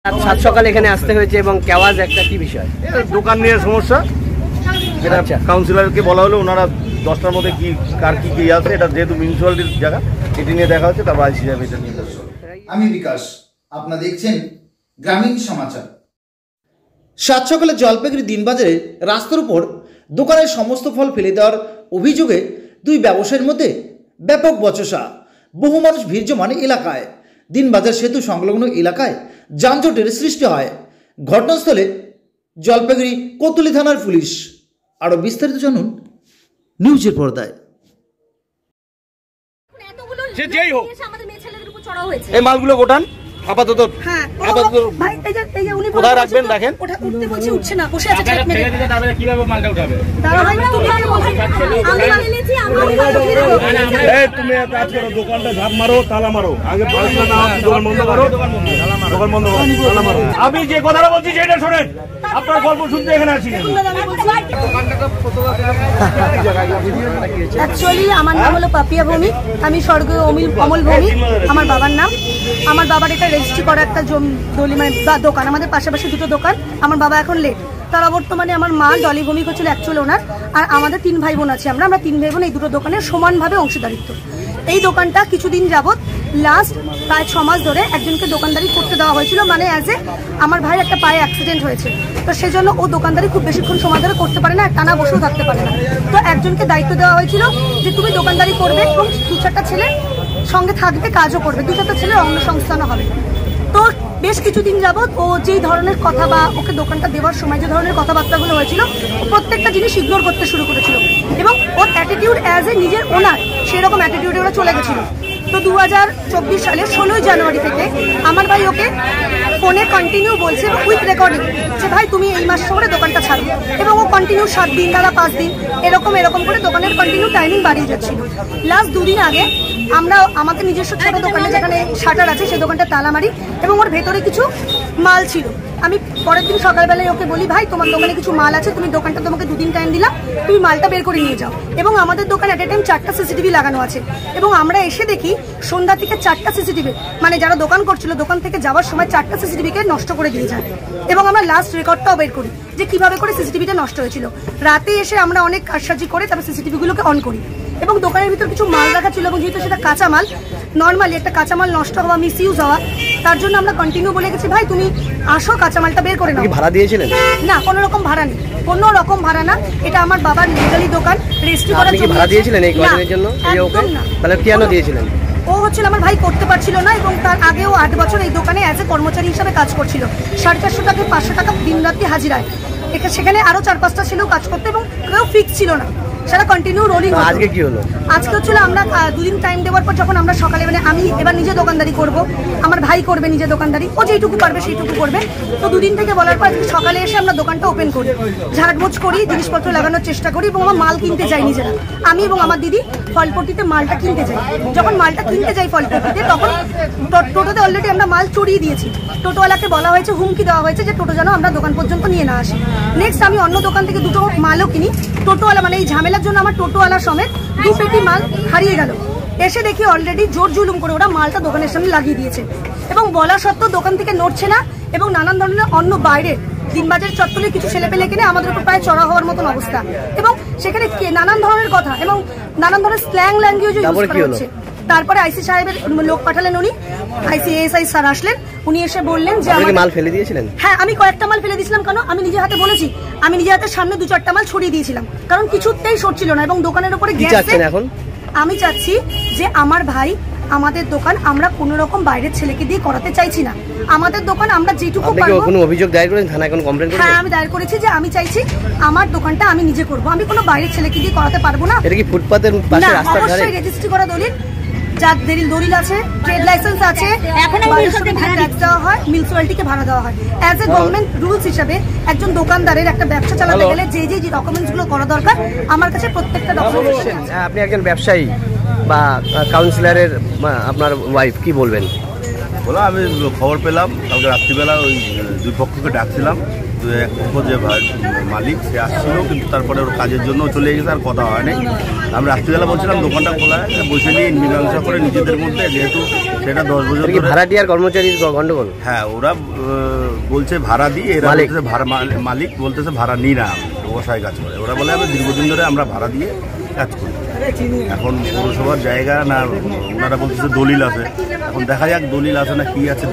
সাত সকালে এখানে আসতে হয়েছে এবং কেওয়াজ একটা কি বিষয়? দোকান নিয়ে সমস্যা। এটা কাউন্সিলরকে বলা হলো, ওনারা 10টার মধ্যে কি কার কি কি আছে, এটা যেহেতু মিউনিসিপ্যালিটির জায়গা, এটি নিয়ে দেখা হচ্ছে, তারপর আইসি সাহেব এটা নিয়ে দেখা হচ্ছে। আমি বিকাশ, আপনারা দেখছেন গ্রামীণ সমাচার। সাত সকালে জলপাইগুড়ি দিনবাজারে রাস্তার উপর দোকানের সমস্ত ফল ফেলে দেওয়ার অভিযোগে দুই ব্যবসায়ীর মধ্যে ব্যাপক বচসা। বহু মানুষ ভিড় জমান এলাকায়। দিনবাজার সেতু সংলগ্ন এলাকায় যানজটের সৃষ্টি হয়। ঘটনাস্থলে জলপাইগুড়ি কোতোয়ালি থানার পুলিশ। আরও বিস্তারিত জানুন নিউজের পর্দায়। এই মালগুলো গোটান আপাতত, কোথায় রাখবেন দেখেন। তুমি এক কাজ করো, দোকানটা ঝাঁপ মারো, তালা মারো, আগে দোকান বন্ধ করো, দোকান বন্ধ করো, তালা মারো। আমি যে কথাটা বলছি সেটা শোনেন, আপনার গল্প শুনতে এখানে আছি। অ্যাকচুয়ালি আমার নাম হলো পাপিয়া ভৌমিক, আমি স্বর্গীয় অমল ভৌমিক আমার বাবার নাম। আমার বাবার এটা রেজিস্ট্রি করা একটা দোকান, আমাদের পাশাপাশি দুটো দোকান। আমার বাবা এখন লেট। তারা বর্তমানে আমার মা ডলি ভৌমিক হচ্ছিল অ্যাকচুয়ালি ওনার, আর আমাদের 3 ভাই বোন আছি। আমরা 3 ভাই বোন এই দুটো দোকানের সমানভাবে অংশীদারিত্ব। এই দোকানটা কিছুদিন যাবৎ লাস্ট প্রায় 6 মাস ধরে একজনকে দোকানদারি করতে দেওয়া হয়েছিল, মানে অ্যাজ এ আমার ভাইয়ের একটা পায়ে অ্যাক্সিডেন্ট হয়েছে, তো সেজন্য ও দোকানদারি খুব বেশিক্ষণ সময় ধরে করতে পারে না, টানা বসেও থাকতে পারে না। তো একজনকে দায়িত্ব দেওয়া হয়েছিল যে তুমি দোকানদারি করবে এবং 2-4টা ছেলে সঙ্গে থাকবে, কাজও করবে, 2-4টা ছেলে অন্য সংস্থানও হবে। তো বেশ কিছুদিন যাবৎ ও যেই ধরনের কথা বা ওকে দোকানটা দেওয়ার সময় যে ধরনের কথাবার্তাগুলো হয়েছিল, ও প্রত্যেকটা জিনিস ইগনোর করতে শুরু করেছিল এবং ওর অ্যাটিটিউড অ্যাজ এ নিজের ওনার সেরকম অ্যাটিটিউডে ওরা চলে গেছিল। তো 2024 সালের 16 জানুয়ারি থেকে আমার ভাই ওকে ফোনে কন্টিনিউ বলছে উইথ রেকর্ডিং যে ভাই তুমি এই মাস শহরে দোকানটা ছাড়ো, এবং ও কন্টিনিউ 7 দিন দ্বারা 5 দিন এরকম করে দোকানের কন্টিনিউ টাইমিং বাড়িয়ে যাচ্ছিল। লাস্ট 2 দিন আগে আমরা আমাদের নিজস্ব ছোট দোকানে যেখানে শাটার আছে সেই দোকানটা তালা মারি এবং ওর ভেতরে কিছু মাল ছিল। আমি পরের দিন সকালবেলায় ওকে বলি ভাই তোমার দোকানে কিছু মাল আছে, তুমি দোকানটা তোমাকে 2 দিন টাইম দিলাম, তুমি মালটা বের করে নিয়ে যাও। এবং আমাদের দোকানে অ্যাট এ টাইম 4টা সিসিটিভি লাগানো আছে এবং আমরা এসে দেখি সন্ধ্যা থেকে 4টা সিসিটিভি, মানে যারা দোকান করছিল দোকান থেকে যাওয়ার সময় 4টা সিসিটিভিকে নষ্ট করে দিয়ে যায়। এবং আমরা লাস্ট রেকর্ডটাও বের করি যে কিভাবে করে সিসিটিভিটা নষ্ট হয়েছিল। রাতে এসে আমরা অনেক কারসাজি করে তারপর সিসিটিভিগুলোকে অন করি এবং দোকানের ভিতর কিছু মাল রাখা ছিল এবং যেহেতু সেটা কাঁচামাল, নর্মালি একটা কাঁচামাল নষ্ট হওয়া, মিস ইউজ হওয়া, তার জন্য আমরা কন্টিনিউ বলে গেছি ভাই তুমি আসো কাঁচামালটা বের করে নাও। ভাড়া দিয়েছিলেন? না, কোনো রকম ভাড়া নেই, কোনো রকম ভাড়া না। এটা আমার বাবার লিগালি দোকান, রেজিস্ট্রি করার জন্য। ভাড়া দিয়েছিলেন এই কয়েকদিনের জন্য? একদম না। তাহলে কেন দিয়েছিলেন? ও হচ্ছিল আমার ভাই করতে পারছিল না এবং তার আগেও 8 বছর এই দোকানে অ্যাজ এ কর্মচারী হিসাবে কাজ করছিল। 450 টাকা 500 টাকা দিন রাত্রি হাজিরায়। সেখানে আরো 4-5টা ছেলেও কাজ করতো এবং কেউ ফিক্স ছিল না, সেটা কন্টিনিউ রোলিং। আজকে কি হলো? আজকে হচ্ছিল আমরা 2 দিন টাইম দেওয়ার পর যখন আমরা সকালে মানে আমি এবার নিজে দোকানদারি করব, আমার ভাই করবে নিজে দোকানদারি, ও যেইটুকু পারবে সেইটুকু করবে। তো 2 দিন থেকে বলার পর সকালে এসে আমরা দোকানটা ওপেন করি, ঝাড়মোছ করি, জিনিসপত্র লাগানোর চেষ্টা করি এবং আমার মাল কিনতে যাই নিজেরা। আমি এবং আমার দিদি ফলপট্টিতে মালটা কিনতে যাই। যখন মালটা কিনতে যাই ফলপট্টিতে, তখন টোটোতে অলরেডি আমরা মাল চড়িয়ে দিয়েছি। টোটোওয়ালাকে বলা হয়েছে, হুমকি দেওয়া হয়েছে যে টোটো যেন আমরা দোকান পর্যন্ত নিয়ে না আসি। নেক্সট আমি অন্য দোকান থেকে 2টো মালও কিনি। টোটোওয়ালা মানে এই ঝামেলার জন্য আমার টোটোওয়ালা সমেত 2 পেটি মাল হারিয়ে গেল। এসে দেখি অলরেডি জোর জুলুম করে ওরা মালটা দোকানের সামনে লাগিয়ে দিয়েছে এবং বলা সত্ত্বেও দোকান থেকে নড়ছে না এবং নানান ধরনের অন্য বাইরে দিনবাজার চত্বরে কিছু ছেলেপেলে কিনে আমাদের উপর প্রায় চড়া হওয়ার মতন অবস্থা এবং সেখানে নানান ধরনের কথা এবং নানান ধরনের স্ল্যাং ল্যাঙ্গুয়েজ ইউজ করা হচ্ছে। তারপরে আইসি সাহেবের লোক পাঠালেন, উনি আইসিএসআই স্যার আসলেন, উনি এসে বললেন যে আপনি মাল ফেলে দিয়েছিলেন? হ্যাঁ, আমি কয়েকটা মাল ফেলে দিয়েছিলাম। কেন? আমি নিজে হাতে বলেছি, আমি নিজে হাতে সামনে 2-4টা মাল ছড়িয়ে দিয়েছিলাম, কারণ কিছুতেই সরছিল না এবং দোকানের উপরে গ্যাস। এখন আমি চাচ্ছি যে আমার ভাই, আমাদের দোকান আমরা কোনো রকম বাইরের ছেলেকে দিয়ে করাতে চাইছি না। আমাদের দোকান আমরা যেটুকু পারবো। কোনো অভিযোগ দায়ের করেন থানায়? কোনো কমপ্লেইন করেছেন? হ্যাঁ, আমি দায়ের করেছি যে আমি চাইছি আমার দোকানটা আমি নিজে করব, আমি কোনো বাইরের ছেলেকে দিয়ে করাতে পারবো না। এটা কি ফুটপাতের পাশে রাস্তার ধারে? অবশ্যই রেজিস্ট্রি করা দলিল, যার দলিল আছে, ট্রেড লাইসেন্স আছে, এখন ট্যাক্স দেওয়া হয়, মিউনিসিপ্যালিটিকে ভাড়া দেওয়া হয়। অ্যাজ এ গভর্নমেন্ট রুলস হিসাবে একজন দোকানদারের একটা ব্যবসা চালাতে গেলে যে ডকুমেন্টসগুলো করা দরকার আমার কাছে প্রত্যেকটা ডকুমেন্ট। আপনি একজন ব্যবসায়ী বা কাউন্সিলরের আপনার ওয়াইফ, কি বলবেন? বলো, আমি খবর পেলাম কালকে রাত্রিবেলা, ওই 2 পক্ষকে ডাকছিলাম, যে মালিক সে আসছিল, কিন্তু তারপরে ওর কাজের জন্য চলে গেছে, আর কথা হয়নি। আমি রাত্রিবেলা বলছিলাম দোকানটা খোলা বসে নিয়ে মীমাংসা করে নিজেদের মধ্যে, যেহেতু সেটা 10 বছর ভাড়াটিয়ার কর্মচারীর গন্ডগোল। হ্যাঁ, ওরা বলছে ভাড়া দিই, এরা বলতেছে ভাড়া, মালিক বলতেছে ভাড়া নিই না, ব্যবসায় কাজ করে। ওরা বলে আমি দীর্ঘদিন ধরে আমরা ভাড়া দিয়ে কাজ করি। এখন পৌরসভার জায়গা না, ওনারা বলতেছে দলিল আছে। এখন দেখা যাক দলিল আছে না কি আছে,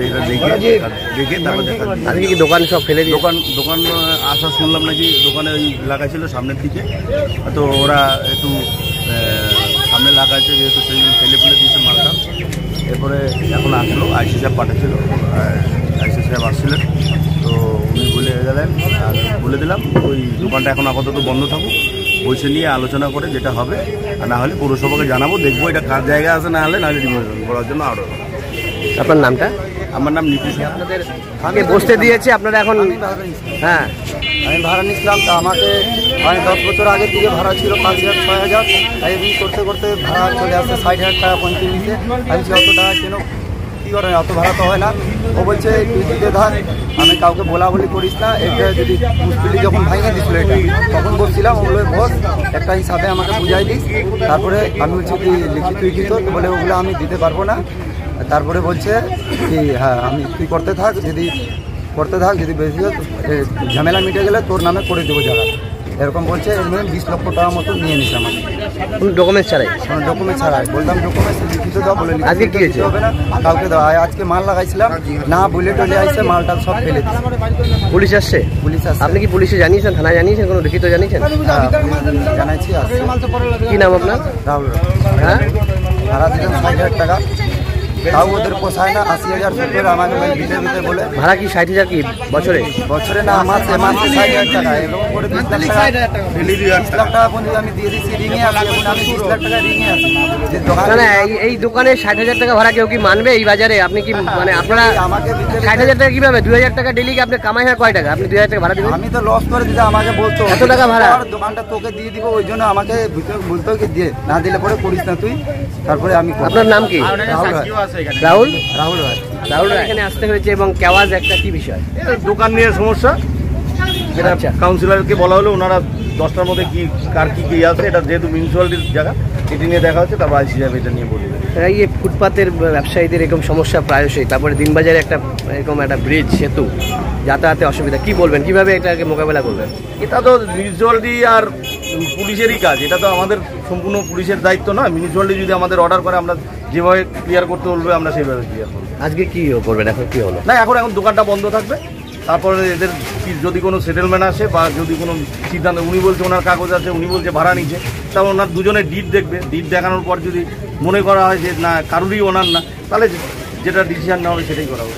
দেখে তারপর দেখা যাবে। আজকে কি দোকান সব ফেলে দিয়ে দোকান আসা শুনলাম নাকি দোকানে ওই লাগাইছিল সামনের দিকে, তো ওরা একটু সামনে লাগাইছে, যেহেতু সেই ফেলে দিয়েছে মালটা। এরপরে এখন আসলো, আইসি সাহেব পাঠাচ্ছিল, আইসি সাহেব আসছিলেন, তো উনি বলে গেলেন, আর বলে দিলাম ওই দোকানটা এখন আপাতত বন্ধ থাকুক, বসে নিয়ে আলোচনা করে যেটা হবে, আর না হলে পৌরসভাকে জানাবো, দেখবো এটা কার জায়গা আছে, না হলে নাহলে ডিমোশন করার জন্য আরও। আপনার নামটা? আমার নাম নিপু। আপনাদের আগে বসতে দিয়েছে, আপনারা এখন? হ্যাঁ, আমি ভাড়া নিয়েছিলাম, তা আমাকে 10 বছর আগের দিকে ভাড়া ছিল 5,000 6,000, তাই এমনি করতে করতে ভাড়া চলে আসছে 60,000 টাকা 35 আমি অত টাকা কেন কী করে, অত ভাড়া তো হয় না। ও বলছে তুই দিতে থাক, আমি কাউকে বলা বলি করিস না, এটা যদি মুশকিলি যখন ভাঙে দিছিল এটা তখন বলছিলাম, ওগুলো বস একটা হিসাবে আমাকে বুঝাই দিস। তারপরে আমি বলছি কি লিখিত তো বলে ওগুলো আমি দিতে পারবো না। তারপরে বলছে কি হ্যাঁ আমি তুই করতে থাক, যদি বেশি ঝামেলা মিটে গেলে তোর নামে করে দেবো জায়গা, এরকম বলছে। এর মধ্যে 20 লক্ষ টাকা মতো নিয়ে নিছে আমাকে, কোনো ডকুমেন্টস ছাড়াই? কোনো ডকুমেন্ট ছাড়াই। বললাম ডকুমেন্টস লিখিত দাও, বলে আজকে কি হয়েছে? হবে না, কাউকে দাও। আজকে মাল লাগাইছিলাম না, বুলেট টলে আসছে, মালটা সব ফেলে দিচ্ছে। পুলিশ আসছে? পুলিশ আসছে। আপনি কি পুলিশে জানিয়েছেন, থানায় জানিয়েছেন, কোনো লিখিত জানিয়েছেন? জানাইছি, আসছে। কি নাম আপনার? রাহুল। হ্যাঁ, ভাড়া দিলাম 60,000 টাকা, তাও ওদের পোষায় না। 80,000 সত্তর আমাকে ভিতরে বলে। ভাড়া কি 60,000 কি বছরে? বছরে না, মাসে 60,000 টাকা, এরকম করে 20 লাখ টাকা পর্যন্ত আমি দিয়ে দিচ্ছি রিঙে আছি। এখন আমি 20 লাখ টাকা রিঙে আছি। না, এই দোকানে 60,000 টাকা ভাড়া কেউ কি মানবে এই বাজারে? আপনি কি মানে আপনারা আমাকে 60,000 টাকা কিভাবে? 2,000 টাকা ডেলি কি আপনি কামাই হয় কয় টাকা? আপনি 2,000 টাকা ভাড়া দিবেন? আমি তো লস করে দিতে, আমাকে বলতো এত টাকা ভাড়া, দোকানটা তোকে দিয়ে দিব, ওই জন্য আমাকে বলতো কি দিয়ে না দিলে পরে করিস না তুই। তারপরে আমি। আপনার নাম কি? রাহুল। রাহুল রাহুল এখানে আসতে হয়েছে, এবং কেওয়াজ একটা কি বিষয়? দোকান নিয়ে সমস্যা, এটা কাউন্সিলরকে বলা হলো, ওনারা 10টার মধ্যে কি কার কি আছে, এটা যেহেতু মিউনিসিপ্যালিটির জায়গা, এটি নিয়ে দেখা হচ্ছে, তারপর আইসি সাহেব এটা নিয়ে বলবে। এই যে ফুটপাতের ব্যবসায়ীদের এরকম সমস্যা প্রায়শই, তারপরে দিনবাজারে একটা এরকম একটা ব্রিজ, সেতু, যাতায়াতে অসুবিধা, কি বলবেন, কিভাবে এটাকে মোকাবেলা করবেন? এটা তো মিউনিসিপ্যালিটি আর পুলিশেরই কাজ, এটা তো আমাদের সম্পূর্ণ পুলিশের দায়িত্ব নয়। মিউনিসিপ্যালিটি যদি আমাদের অর্ডার করে, আমরা যেভাবে ক্লিয়ার করতে বলবে আমরা সেইভাবে ক্লিয়ার করবো। আজকে কি করবেন, এখন কি হলো? না, এখন দোকানটা বন্ধ থাকবে, তারপরে এদের যদি কোনো সেটেলমেন্ট আসে বা যদি কোনো সিদ্ধান্ত, উনি বলছে ওনার কাগজ আছে, উনি বলছে ভাড়া নিচ্ছে, তাহলে ওনার দুজনের ডিট দেখবে, ডিট দেখানোর পর যদি মনে করা হয় যে না কারুরই ওনার না, তাহলে যেটা ডিসিশন নেওয়া হবে সেটাই করা হবে।